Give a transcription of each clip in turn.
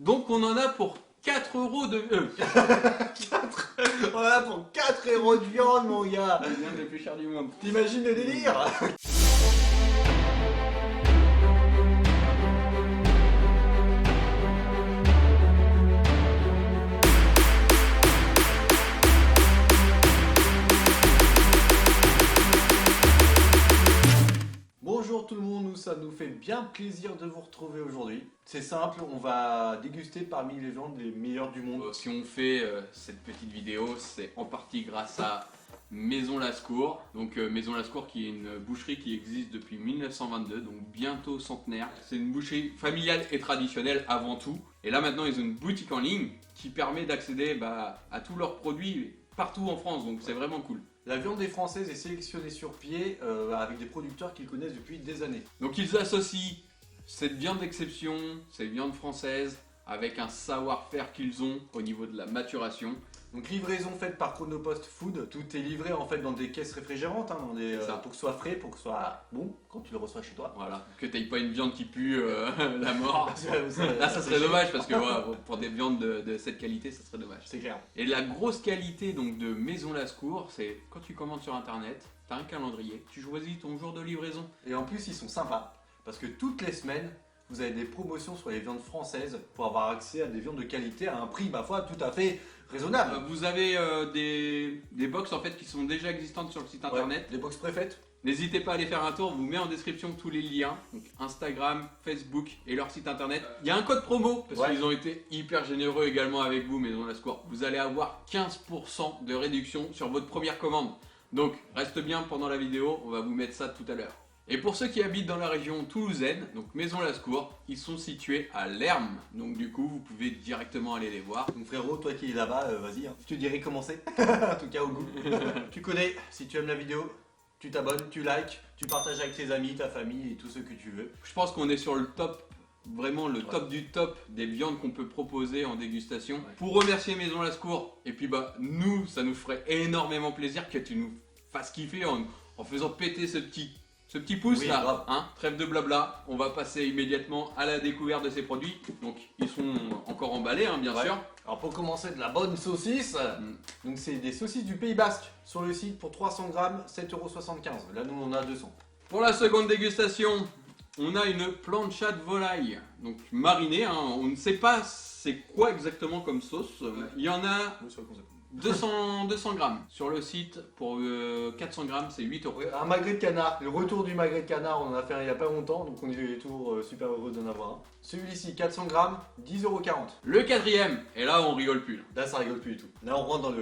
Donc on en a pour 4 euros de... 4... On en a pour 4 € de viande, mon gars. La viande la plus chère du monde. T'imagines le délire? Bonjour tout le monde, ça nous fait bien plaisir de vous retrouver aujourd'hui. C'est simple, on va déguster parmi les viandes les meilleures du monde. Si on fait cette petite vidéo, c'est en partie grâce à Maison Lascours. Donc Maison Lascours qui est une boucherie qui existe depuis 1922, donc bientôt centenaire. C'est une boucherie familiale et traditionnelle avant tout. Et là maintenant ils ont une boutique en ligne qui permet d'accéder à tous leurs produits partout en France, donc c'est vraiment cool. La viande des Françaises est sélectionnée sur pied avec des producteurs qu'ils connaissent depuis des années. Donc ils associent cette viande d'exception, cette viande française, avec un savoir-faire qu'ils ont au niveau de la maturation. Donc livraison faite par Chronopost Food, tout est livré en fait dans des caisses réfrigérantes, pour que ce soit frais, pour que ce soit bon quand tu le reçois chez toi. Voilà, que tu n'aies pas une viande qui pue la mort. Là ça serait dommage parce que voilà, pour des viandes de cette qualité ça serait dommage. C'est clair. Et la grosse qualité donc de Maison Lascours, c'est quand tu commandes sur internet, tu as un calendrier, tu choisis ton jour de livraison. Et en plus ils sont sympas parce que toutes les semaines vous avez des promotions sur les viandes françaises pour avoir accès à des viandes de qualité à un prix ma foi tout à fait raisonnable. Vous avez des box en fait qui sont déjà existantes sur le site internet. Ouais, des box préfaites. N'hésitez pas à aller faire un tour, on vous met en description tous les liens, donc Instagram, Facebook et leur site internet. Il y a un code promo, parce qu'ils ont été hyper généreux également avec vous, Maison Lascours. Vous allez avoir 15% de réduction sur votre première commande. Donc reste bien pendant la vidéo, on va vous mettre ça tout à l'heure. Et pour ceux qui habitent dans la région toulousaine, donc Maison Lascours, ils sont situés à Lermes. Donc du coup, vous pouvez directement aller les voir. Donc frérot, toi qui es là-bas, vas-y, je te dirai comment c'est. En tout cas au goût. Tu connais, si tu aimes la vidéo, tu t'abonnes, tu likes, tu partages avec tes amis, ta famille et tout ce que tu veux. Je pense qu'on est sur le top, vraiment le top du top des viandes qu'on peut proposer en dégustation. Ouais. Pour remercier Maison Lascours, et puis nous, ça nous ferait énormément plaisir que tu nous fasses kiffer en faisant péter ce petit pouce là, hein, trêve de blabla. On va passer immédiatement à la découverte de ces produits. Donc ils sont encore emballés hein, bien sûr. Alors pour commencer, de la bonne saucisse. Donc c'est des saucisses du Pays Basque sur le site pour 300 grammes, 7,75 €. Là nous on a 200. Pour la seconde dégustation, on a une plancha de volaille, donc marinée. Hein. On ne sait pas c'est quoi exactement comme sauce. Il y en a 200 grammes. Sur le site, pour 400 grammes, c'est 8 €. Un magret de canard. Le retour du magret de canard, on en a fait un il n'y a pas longtemps, donc on est toujours super heureux d'en avoir un. Celui-ci, 400 grammes, 10,40 €. Le quatrième, et là on rigole plus. Là ça rigole plus du tout. Là on rentre dans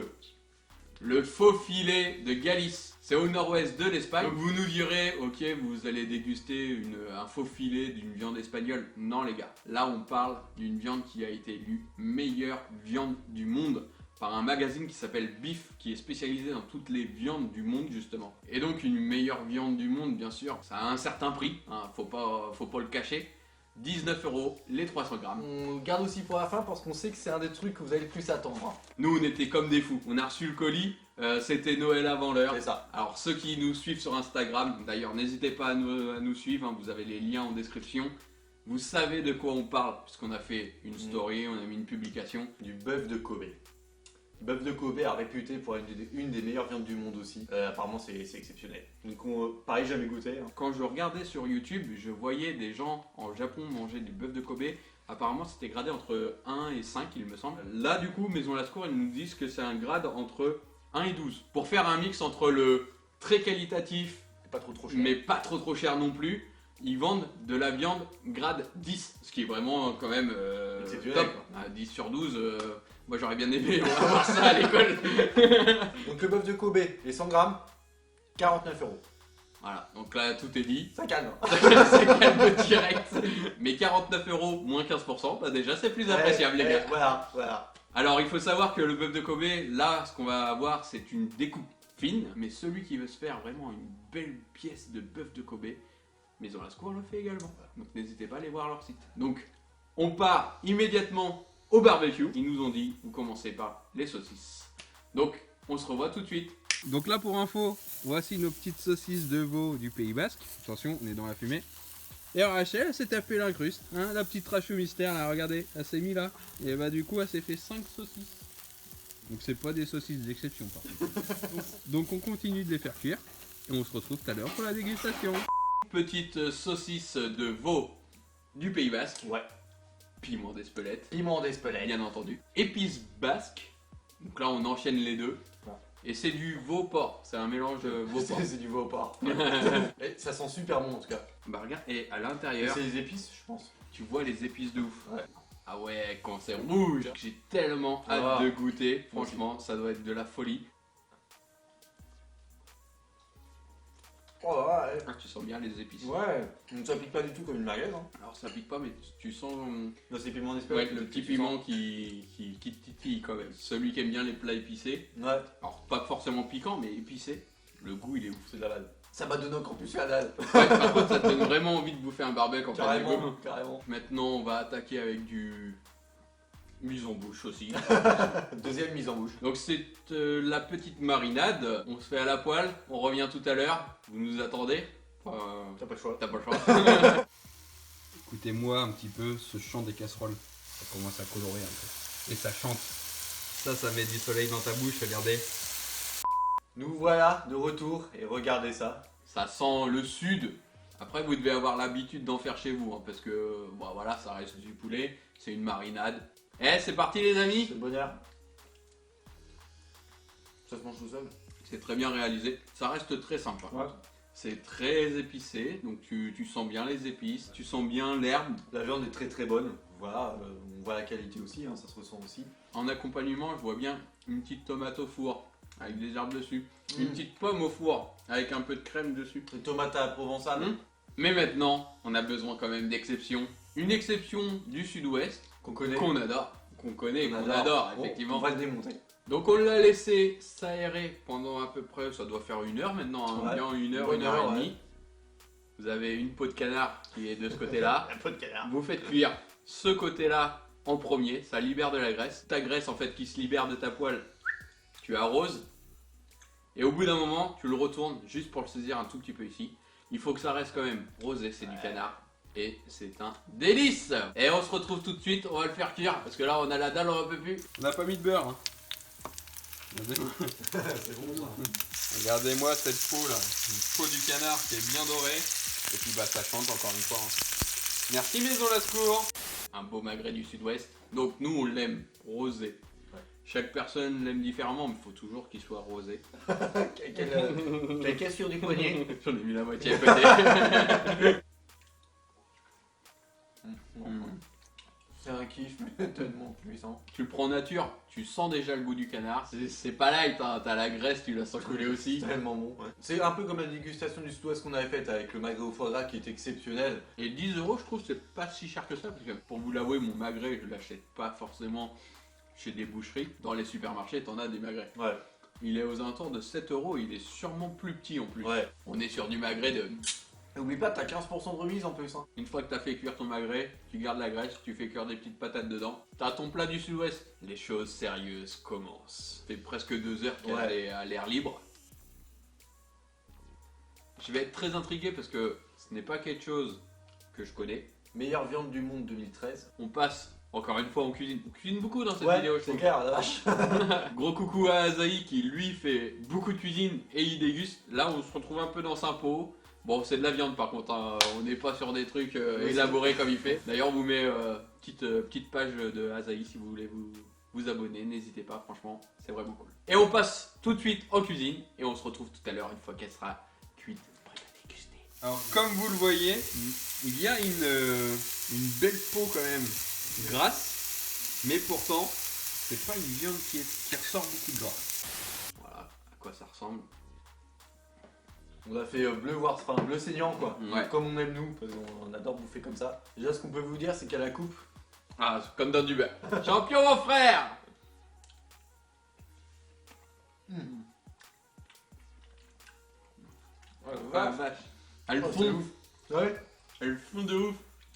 le faux filet de Galice. C'est au nord-ouest de l'Espagne. Donc vous nous direz, ok, vous allez déguster un faux filet d'une viande espagnole. Non les gars, là on parle d'une viande qui a été élue meilleure viande du monde par un magazine qui s'appelle Beef, qui est spécialisé dans toutes les viandes du monde justement. Et donc une meilleure viande du monde bien sûr, ça a un certain prix, hein, faut pas le cacher. 19 € les 300 grammes. On garde aussi pour la fin parce qu'on sait que c'est un des trucs que vous allez le plus attendre. Nous on était comme des fous, on a reçu le colis, c'était Noël avant l'heure. C'est ça. Alors ceux qui nous suivent sur Instagram, d'ailleurs n'hésitez pas à nous suivre, hein, vous avez les liens en description. Vous savez de quoi on parle, puisqu'on a fait une story, on a mis une publication. Du bœuf de Kobe. Bœuf de Kobe a réputé pour une des meilleures viandes du monde aussi. Apparemment c'est exceptionnel. Donc pareil, jamais goûté. Hein. Quand je regardais sur YouTube, je voyais des gens en Japon manger du bœuf de Kobe. Apparemment c'était gradé entre 1 et 5 il me semble. Là du coup Maison Lascours ils nous disent que c'est un grade entre 1 et 12. Pour faire un mix entre le très qualitatif pas trop cher. Mais pas trop cher non plus. Ils vendent de la viande grade 10, ce qui est vraiment quand même top. 10 sur 12, moi j'aurais bien aimé avoir ça à l'école. Donc le bœuf de Kobe, les 100 grammes, 49 €. Voilà, donc là tout est dit. Ça calme. Ça calme direct. Mais 49 € moins 15%, bah déjà c'est plus appréciable les gars. Voilà. Alors il faut savoir que le bœuf de Kobe, là ce qu'on va avoir c'est une découpe fine. Mais celui qui veut se faire vraiment une belle pièce de bœuf de Kobe, Maison Lascours le fait également. Donc n'hésitez pas à aller voir leur site. Donc on part immédiatement au barbecue. Ils nous ont dit, vous commencez par les saucisses. Donc on se revoit tout de suite. Donc là pour info, voici nos petites saucisses de veau du Pays Basque. Attention, on est dans la fumée. Et Rachel, elle s'est tapé l'incruste, hein, la petite Rachou mystère, là, regardez, elle s'est mis là. Et bah du coup, elle s'est fait 5 saucisses. Donc c'est pas des saucisses d'exception, par contre. Donc on continue de les faire cuire, et on se retrouve tout à l'heure pour la dégustation. Petite saucisse de veau du Pays Basque. Ouais. Piment d'Espelette, Piment d'Espelette. bien entendu. Épices basques. Donc là, on enchaîne les deux. Ouais. Et c'est du veau porc. C'est un mélange veau-porc. C'est du veau au porc. Et ça sent super bon en tout cas. Bah regarde, et à Et l'intérieur, c'est les épices, je pense. tu vois les épices de ouf. Ouais. Ah ouais, quand c'est rouge, j'ai tellement hâte Ah. de goûter. Franchement, ça doit être de la folie. Oh ouais. Ah, tu sens bien les épices. Ouais. Donc ça pique pas du tout comme une merguez. Hein. Alors ça pique pas, mais tu sens Non, c'est piment ouais, d'Espelette. le petit piment qui te titille quand même. Celui qui aime bien les plats épicés. Ouais. Alors pas forcément piquant, mais épicé. Le goût il est ouf. C'est de la base. Ça m'a donné encore plus la dalle. Ouais, par contre, ça te donne vraiment envie de bouffer un barbecue en plein Carrément. milieu. Carrément. Maintenant, on va attaquer avec du mise en bouche aussi. Deuxième mise en bouche. Donc c'est la petite marinade. On se fait à la poêle. On revient tout à l'heure. Vous nous attendez. T'as pas le choix. T'as pas le choix. Écoutez-moi un petit peu ce chant des casseroles. Ça commence à colorer un peu. Et ça chante. Ça met du soleil dans ta bouche, regardez. Nous voilà de retour et regardez ça. Ça sent le sud. Après, vous devez avoir l'habitude d'en faire chez vous, hein, parce que bon, voilà, ça reste du poulet. C'est une marinade. Eh, c'est parti les amis. C'est le bonheur. Ça se mange tout seul. C'est très bien réalisé. Ça reste très sympa. Ouais. C'est très épicé, donc tu sens bien les épices, tu sens bien l'herbe. La viande est très très bonne. Voilà, on voit la qualité aussi, hein, ça se ressent aussi. En accompagnement, je vois bien une petite tomate au four avec des herbes dessus, Mm. une petite pomme au four avec un peu de crème dessus. Les tomates à la provençale. Mm. Mais maintenant, on a besoin quand même d'exception. Une exception du sud-ouest Qu'on connaît. qu'on adore, qu'on connaît, qu'on adore effectivement. On va le démonter. Donc on l'a laissé s'aérer pendant à peu près, ça doit faire 1 heure maintenant, hein, Ouais. bien une Bonne heure et heure, demie. Vous avez une peau de canard qui est de ce côté-là. Un peu de canard. Vous faites cuire ce côté-là en premier, ça libère de la graisse. Ta graisse en fait qui se libère de ta poêle, tu arroses. Et au bout d'un moment, tu le retournes juste pour le saisir un tout petit peu ici. Il faut que ça reste quand même rosé, c'est du canard. Et c'est un délice. Et on se retrouve tout de suite, on va le faire cuire. Parce que là on a la dalle, on en peut plus. On n'a pas mis de beurre. Hein. C'est bon ça. Regardez-moi cette peau là. Une peau du canard qui est bien dorée. Et puis bah ça chante encore une fois. Hein. Merci Maison Lascour. Un beau magret du sud-ouest. Donc nous on l'aime rosé. Ouais. Chaque personne l'aime différemment, mais il faut toujours qu'il soit rosé. Quelle cassure du poignet. J'en ai mis la moitié à côté. C'est un kiff, mais tellement puissant. Tu le prends nature, tu sens déjà le goût du canard. C'est pas light, hein, t'as la graisse, tu la sens couler aussi. C'est tellement bon. Ouais. C'est un peu comme la dégustation du sud-ouest qu'on avait faite avec le magret au foie gras qui est exceptionnel. Et 10 euros, je trouve c'est pas si cher que ça, parce que pour vous l'avouer, mon magret, je l'achète pas forcément chez des boucheries. Dans les supermarchés, t'en as des magrets. Ouais. Il est aux alentours de 7 euros, il est sûrement plus petit en plus. Ouais. On est sur du magret de... N'oublie pas, t'as 15% de remise en plus. Hein. Une fois que t'as fait cuire ton magret, tu gardes la graisse, tu fais cuire des petites patates dedans. T'as ton plat du sud-ouest. Les choses sérieuses commencent. Ça fait presque 2 heures qu'elle Ouais. est à l'air libre. Je vais être très intrigué parce que ce n'est pas quelque chose que je connais. Meilleure viande du monde 2013. On passe encore une fois en cuisine. On cuisine beaucoup dans cette Ouais, vidéo, je c'est trouve. clair, la vache. Gros coucou à Azaï qui lui fait beaucoup de cuisine et il déguste. Là on se retrouve un peu dans sa peau. Bon c'est de la viande par contre, hein. On n'est pas sur des trucs élaborés comme il fait. D'ailleurs on vous met petite page de Azaï si vous voulez vous abonner, n'hésitez pas, franchement c'est vraiment cool. Et on passe tout de suite en cuisine et on se retrouve tout à l'heure une fois qu'elle sera cuite, prête à déguster. Alors comme vous le voyez, il y a une belle peau quand même grasse. Mais pourtant, c'est pas une viande qui ressort beaucoup de gras. Voilà à quoi ça ressemble. On a fait bleu saignant quoi. Ouais. Comme on aime nous, parce qu'on adore bouffer comme ça. Déjà ce qu'on peut vous dire c'est qu'à la coupe, Ah, c'est comme dans du beurre. Champion mon frère. Ah, vache. Elles oh, c'est font, ouf. Ouais. elles font de ouf.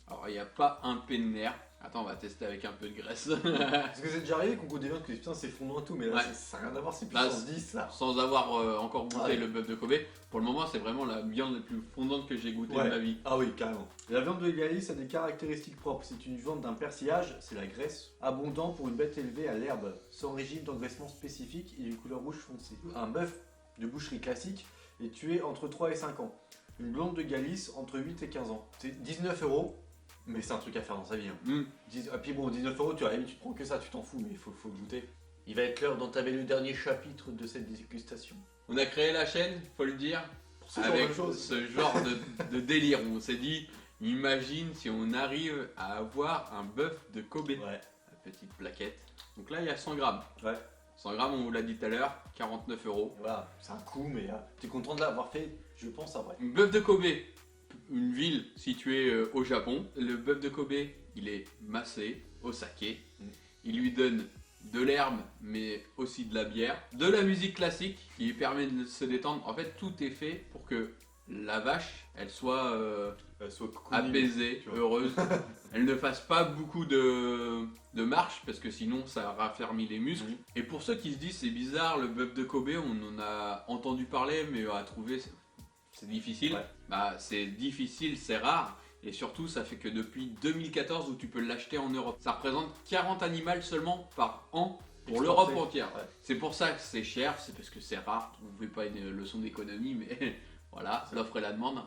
Alors il n'y a pas un pet de nerf. Attends, on va tester avec un peu de graisse. Parce que c'est déjà arrivé qu'on goûte des viandes que putain c'est fondant et tout, mais là Ouais. ça n'a rien à voir, c'est Là, puissance 10 là. Sans avoir encore goûté Ouais. le bœuf de Kobe, pour le moment, c'est vraiment la viande la plus fondante que j'ai goûtée Ouais. de ma vie. Ah oui, carrément. La viande de Galice a des caractéristiques propres. C'est une viande d'un persillage, c'est la graisse, abondant pour une bête élevée à l'herbe, sans régime d'engraissement spécifique et d'une couleur rouge foncée. Un bœuf de boucherie classique est tué entre 3 et 5 ans. Une blonde de Galice entre 8 et 15 ans. C'est 19 €, mais c'est un truc à faire dans sa vie. Hein. Mm. Ah, puis bon, 19 €, tu arrives, tu te prends que ça, tu t'en fous, mais il faut goûter. Il va être l'heure d'entamer le dernier chapitre de cette dégustation. On a créé la chaîne, faut le dire, Pour ce genre avec de choses. ce genre de délire. On s'est dit, imagine si on arrive à avoir un bœuf de Kobe. Ouais. La petite plaquette. Donc là, il y a 100 grammes. Ouais. 100 grammes, on vous l'a dit tout à l'heure, 49 €. Voilà, c'est un coup, mais t'es content de l'avoir fait, je pense, après. Un bœuf de Kobe, une ville située au Japon. Le bœuf de Kobe, il est massé au saké. Il lui donne de l'herbe, mais aussi de la bière. De la musique classique qui lui permet de se détendre. En fait, tout est fait pour que la vache, elle soit Soit cocooning, apaisée, tu vois. heureuse. Elle ne fasse pas beaucoup de marche parce que sinon ça raffermit les muscles. Mhm. Et pour ceux qui se disent c'est bizarre, le bœuf de Kobe, on en a entendu parler, mais à trouver c'est difficile. Ouais. Bah c'est difficile, c'est rare. Et surtout, ça fait que depuis 2014 où tu peux l'acheter en Europe. Ça représente 40 animaux seulement par an pour Exporté. l'Europe entière. Ouais. C'est pour ça que c'est cher, c'est parce que c'est rare. On ne fait pas une leçon d'économie, mais voilà, l'offre et la demande.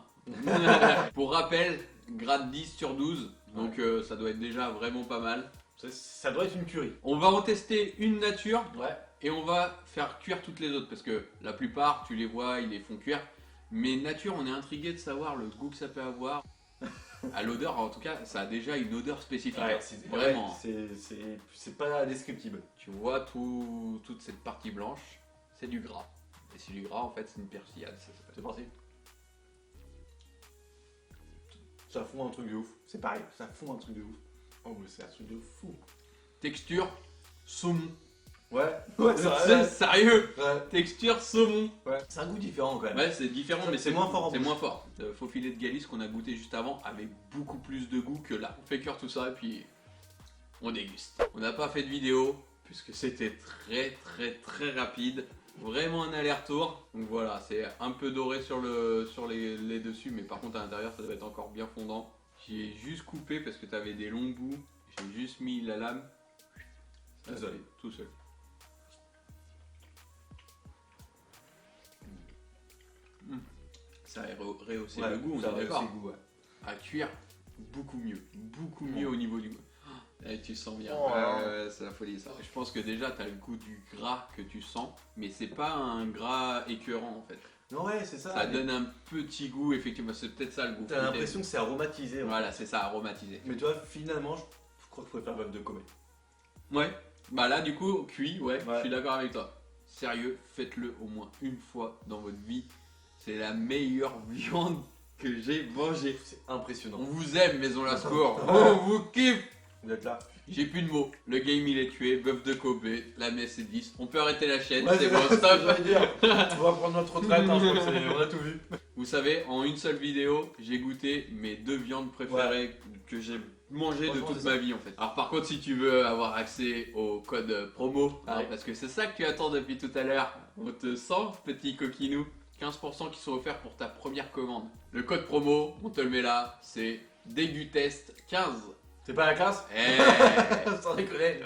Pour rappel, grade 10 sur 12, donc ça doit être déjà vraiment pas mal. Ça doit être une curie. On va en tester une nature Ouais. et on va faire cuire toutes les autres parce que la plupart, tu les vois, ils les font cuire. Mais nature, on est intrigué de savoir le goût que ça peut avoir. À l'odeur, en tout cas, ça a déjà une odeur spécifique. Vraiment. C'est pas descriptible. Tu vois toute cette partie blanche, c'est du gras. Et c'est du gras, en fait, c'est une persillade. Ça s'appelle. C'est parti. Ça fond un truc de ouf. C'est pareil, ça fond un truc de ouf. Oh, mais c'est un truc de fou. Texture, saumon. Ouais, ouais, C'est sérieux. Ouais. Texture, saumon. Ouais. C'est un goût différent quand même. Ouais, c'est différent, mais C'est moins fort en C'est bouche. moins fort. Le faux filet de Galice qu'on a goûté juste avant avait beaucoup plus de goût que là. On fait cuire tout ça et puis on déguste. On n'a pas fait de vidéo puisque c'était très rapide. Vraiment un aller-retour. Donc voilà, c'est un peu doré sur les dessus, mais par contre à l'intérieur ça doit être encore bien fondant. J'ai juste coupé parce que tu avais des longs bouts. J'ai juste mis la lame. Ça, Désolé. c'est tout seul. Ça a rehaussé le goût, on ça est d'accord. le goût, ouais. À cuire, beaucoup mieux au niveau du goût. Et tu sens bien. Oh. C'est la folie ça. Je pense que déjà tu as le goût du gras que tu sens, mais c'est pas un gras écœurant en fait. Non, ouais, c'est ça. Ça donne un petit goût, effectivement, c'est peut-être ça le goût. T'as l'impression que c'est aromatisé. Ouais. Voilà, c'est ça, aromatisé. Mais tu vois, finalement, je crois qu'il faut faire bœuf de Kobe. Ouais, bah là du coup, cuit, ouais, Ouais. je suis d'accord avec toi. Sérieux, faites-le au moins une fois dans votre vie. C'est la meilleure viande que j'ai mangée. C'est impressionnant. On vous aime, Maison Lascour. On vous kiffe. Vous êtes là. J'ai plus de mots. Le game il est tué, bœuf de Kobe, la messe est 10. On peut arrêter la chaîne, Ouais, c'est bon, ça, stop. je vais dire. On va prendre notre retraite, hein, je crois que on a tout vu. Vous savez, en une seule vidéo, j'ai goûté mes 2 viandes préférées que j'ai mangées de Franchement, toute c'est ma ça. vie en fait. Alors par contre, si tu veux avoir accès au code promo, hein, Ouais. parce que c'est ça que tu attends depuis tout à l'heure, on te sent, petit coquinou, 15% qui sont offerts pour ta première commande. Le code promo, on te le met là, c'est DEGUTEST15. C'est pas la classe Eh. Sans déconner.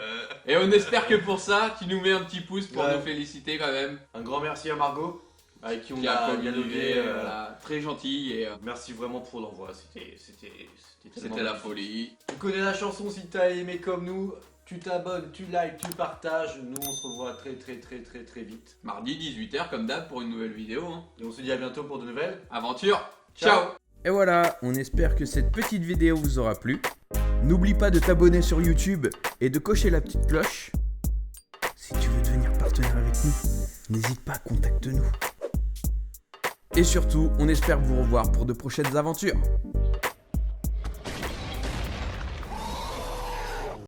Et on espère que pour ça, tu nous mets un petit pouce pour Ouais. nous féliciter quand même. Un grand merci à Margot, avec qui on Qui a a dialogué. communiqué, voilà, très gentil et Merci vraiment pour l'envoi, c'était tellement c'était la magnifique. folie. Tu connais la chanson, si t'as aimé comme nous, tu t'abonnes, tu likes, tu partages. Nous on se revoit très vite. Mardi 18h comme d'hab pour une nouvelle vidéo. Hein. Et on se dit à bientôt pour de nouvelles. Aventure, Ciao. ciao. Et voilà, on espère que cette petite vidéo vous aura plu. N'oublie pas de t'abonner sur YouTube et de cocher la petite cloche. Si tu veux devenir partenaire avec nous, n'hésite pas, contacte-nous. Et surtout, on espère vous revoir pour de prochaines aventures.